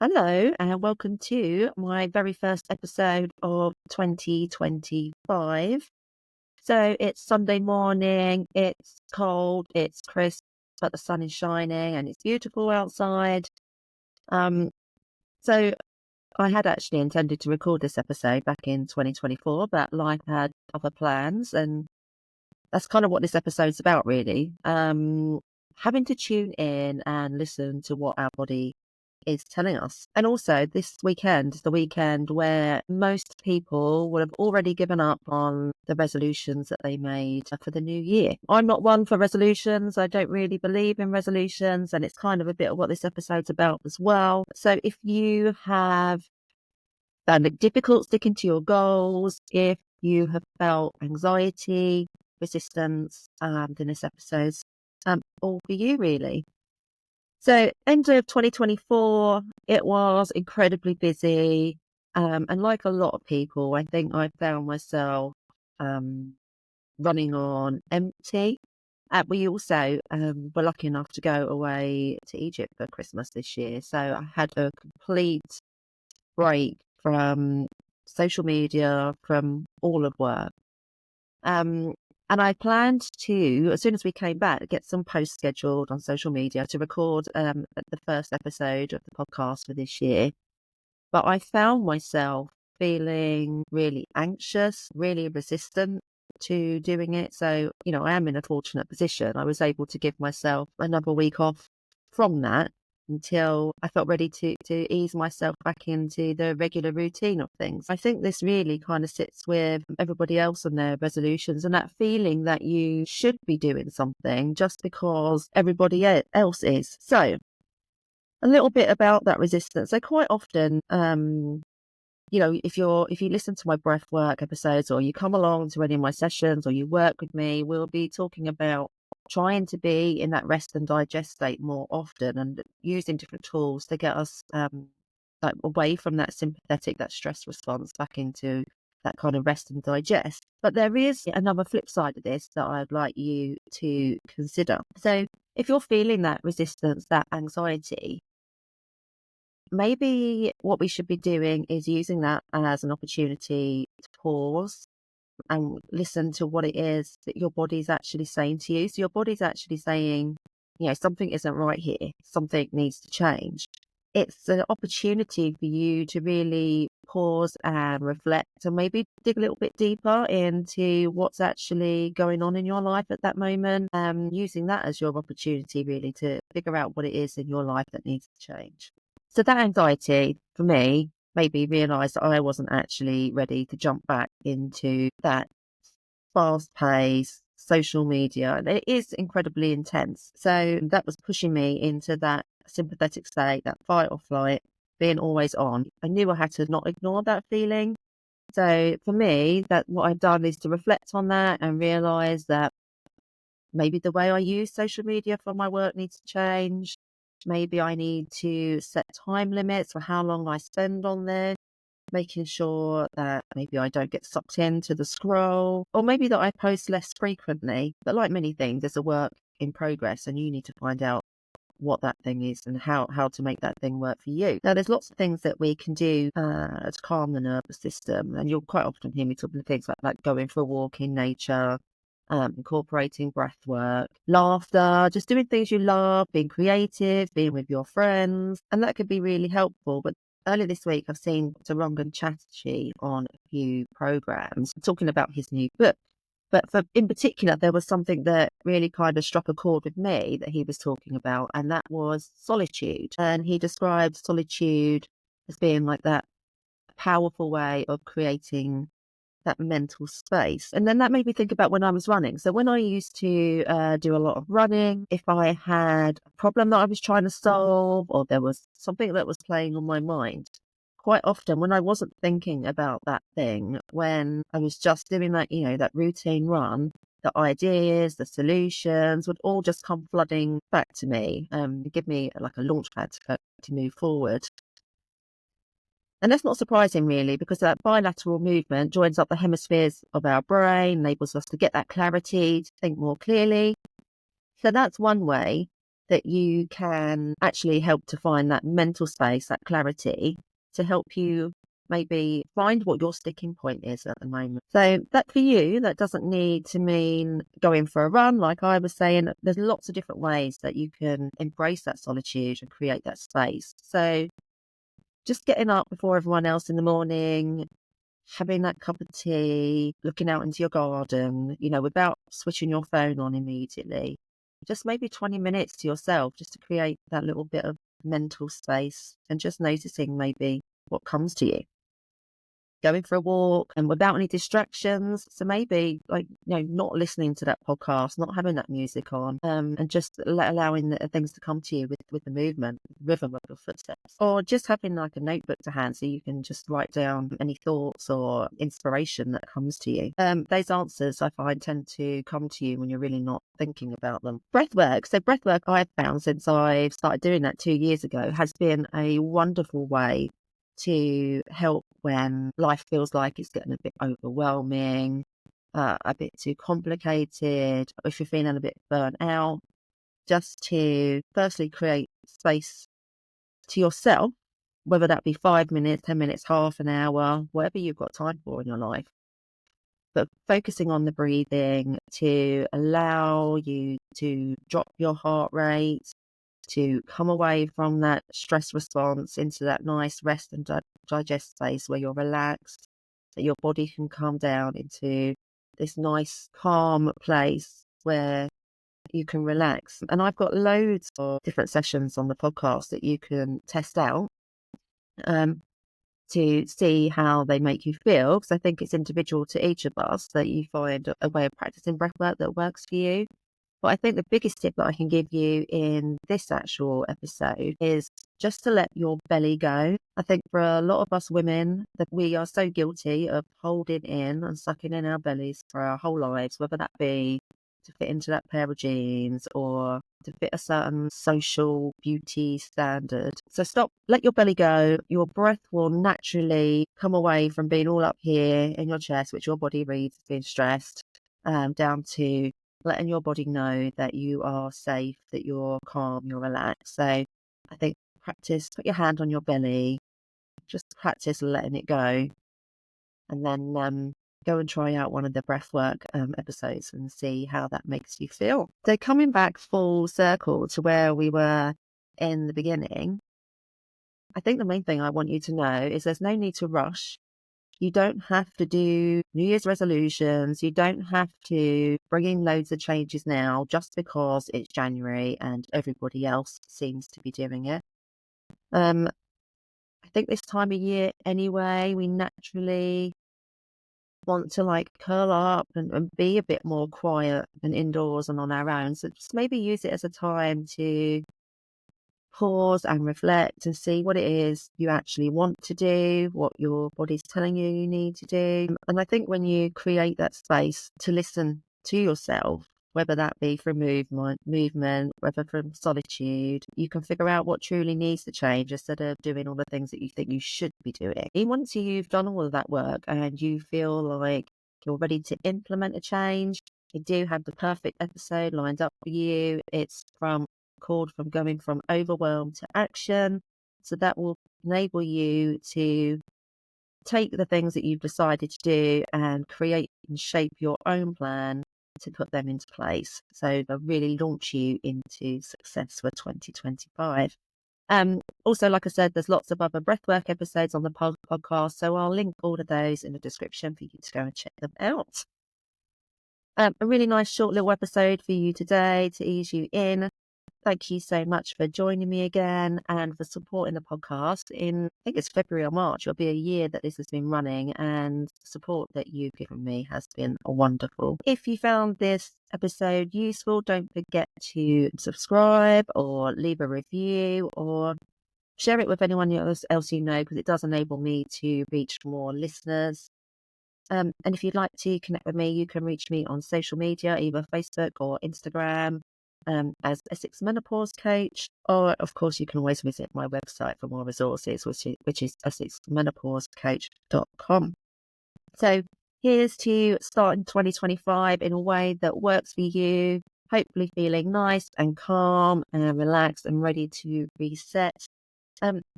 Hello, and welcome to my very first episode of 2025. So it's Sunday morning, it's cold, it's crisp, but the sun is shining and it's beautiful outside. Um, so I had actually intended to record this episode back in 2024, but life had other plans, and that's kind of what this episode's about, really. Having to tune in and listen to what our body is telling us. And also, this weekend is the weekend where most people would have already given up on the resolutions that they made for the new year. I'm not one for resolutions. I don't really believe in resolutions, and it's kind of a bit of what this episode's about as well. So if you have found it difficult sticking to your goals, if you have felt anxiety, resistance, then this episode's all for you, really. So end of 2024, it was incredibly busy. And like a lot of people, I think I found myself running on empty. We also were lucky enough to go away to Egypt for Christmas this year. So I had a complete break from social media, from all of work. And I planned to, as soon as we came back, get some posts scheduled on social media to record the first episode of the podcast for this year. But I found myself feeling really anxious, really resistant to doing it. So, I am in a fortunate position. I was able to give myself another week off from that until I felt ready to ease myself back into the regular routine of things. I think this really kind of sits with everybody else and their resolutions, and that feeling that you should be doing something just because everybody else is. So a little bit about that resistance. So quite often, if you listen to my breathwork episodes, or you come along to any of my sessions, or you work with me, we'll be talking about trying to be in that rest and digest state more often, and using different tools to get us like away from that sympathetic, that stress response, back into that kind of rest and digest. But there is another flip side of this that I'd like you to consider. So if you're feeling that resistance, that anxiety, maybe what we should be doing is using that as an opportunity to pause and listen to what it is that your body's actually saying to you. So your body's actually saying, something isn't right here. Something needs to change. It's an opportunity for you to really pause and reflect, and maybe dig a little bit deeper into what's actually going on in your life at that moment, using that as your opportunity really to figure out what it is in your life that needs to change. So that anxiety for me made me realise that I wasn't actually ready to jump back into that fast-paced social media. And it is incredibly intense. So that was pushing me into that sympathetic state, that fight or flight, being always on. I knew I had to not ignore that feeling. So for me, that what I've done is to reflect on that and realise that maybe the way I use social media for my work needs to change. Maybe I need to set time limits for how long I spend on this, making sure that maybe I don't get sucked into the scroll, or maybe that I post less frequently. But like many things, there's a work in progress, and you need to find out what that thing is and how to make that thing work for you. Now, there's lots of things that we can do to calm the nervous system, and you'll quite often hear me talking about things like going for a walk in nature, incorporating breath work, laughter, just doing things you love, being creative, being with your friends, and that could be really helpful. But earlier this week, I've seen Dr. Rangan Chatterjee on a few programs talking about his new book. But in particular, there was something that really kind of struck a chord with me that he was talking about, and that was solitude. And he described solitude as being like that powerful way of creating that mental space. And then that made me think about when I was running. So when I used to do a lot of running, if I had a problem that I was trying to solve, or there was something that was playing on my mind, quite often when I wasn't thinking about that thing, when I was just doing that, that routine run, the ideas, the solutions would all just come flooding back to me, give me like a launch pad to move forward. And that's not surprising, really, because that bilateral movement joins up the hemispheres of our brain, enables us to get that clarity, to think more clearly. So that's one way that you can actually help to find that mental space, that clarity, to help you maybe find what your sticking point is at the moment. So that for you, that doesn't need to mean going for a run. Like I was saying, there's lots of different ways that you can embrace that solitude and create that space. So just getting up before everyone else in the morning, having that cup of tea, looking out into your garden, without switching your phone on immediately. Just maybe 20 minutes to yourself just to create that little bit of mental space and just noticing maybe what comes to you. Going for a walk and without any distractions. So maybe not listening to that podcast, not having that music on, and just allowing the things to come to you with the movement, rhythm of your footsteps, or just having like a notebook to hand so you can just write down any thoughts or inspiration that comes to you. Those answers I find tend to come to you when you're really not thinking about them. Breathwork. So breathwork I've found since I've started doing that 2 years ago has been a wonderful way to help when life feels like it's getting a bit overwhelming, a bit too complicated, if you're feeling a bit burnt out, just to firstly create space to yourself, whether that be 5 minutes, 10 minutes, half an hour, whatever you've got time for in your life. But focusing on the breathing to allow you to drop your heart rate, to come away from that stress response into that nice rest and digest space where you're relaxed, that your body can calm down into this nice calm place where you can relax. And I've got loads of different sessions on the podcast that you can test out to see how they make you feel, because I think it's individual to each of us that you find a way of practicing breath work that works for you. But I think the biggest tip that I can give you in this actual episode is just to let your belly go. I think for a lot of us women that we are so guilty of holding in and sucking in our bellies for our whole lives, whether that be to fit into that pair of jeans or to fit a certain social beauty standard. So stop, let your belly go. Your breath will naturally come away from being all up here in your chest, which your body reads as being stressed, down to letting your body know that you are safe, that you're calm, you're relaxed. So I think practice, put your hand on your belly, just practice letting it go. And then go and try out one of the breathwork episodes and see how that makes you feel. So coming back full circle to where we were in the beginning, I think the main thing I want you to know is there's no need to rush. You don't have to do New Year's resolutions. You don't have to bring in loads of changes now just because it's January and everybody else seems to be doing it. I think this time of year anyway, we naturally want to curl up and be a bit more quiet and indoors and on our own. So just maybe use it as a time to pause and reflect and see what it is you actually want to do, what your body's telling you you need to do. And I think when you create that space to listen to yourself, whether that be from movement, whether from solitude, you can figure out what truly needs to change instead of doing all the things that you think you should be doing. And once you've done all of that work and you feel like you're ready to implement a change, I do have the perfect episode lined up for you. It's called From Going From Overwhelm to Action. So that will enable you to take the things that you've decided to do and create and shape your own plan to put them into place. So they'll really launch you into success for 2025. Also, like I said, there's lots of other breathwork episodes on the podcast. So I'll link all of those in the description for you to go and check them out. A really nice short little episode for you today to ease you in. Thank you so much for joining me again and for supporting the podcast. I think it's February or March, it'll be a year that this has been running, and the support that you've given me has been wonderful. If you found this episode useful, don't forget to subscribe or leave a review or share it with anyone else you know, because it does enable me to reach more listeners. And if you'd like to connect with me, you can reach me on social media, either Facebook or Instagram, as Essex Menopause Coach, or of course you can always visit my website for more resources, which is essexmenopausecoach.com. So here's to starting 2025 in a way that works for you, hopefully feeling nice and calm and relaxed and ready to reset.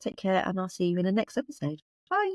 Take care, and I'll see you in the next episode. Bye.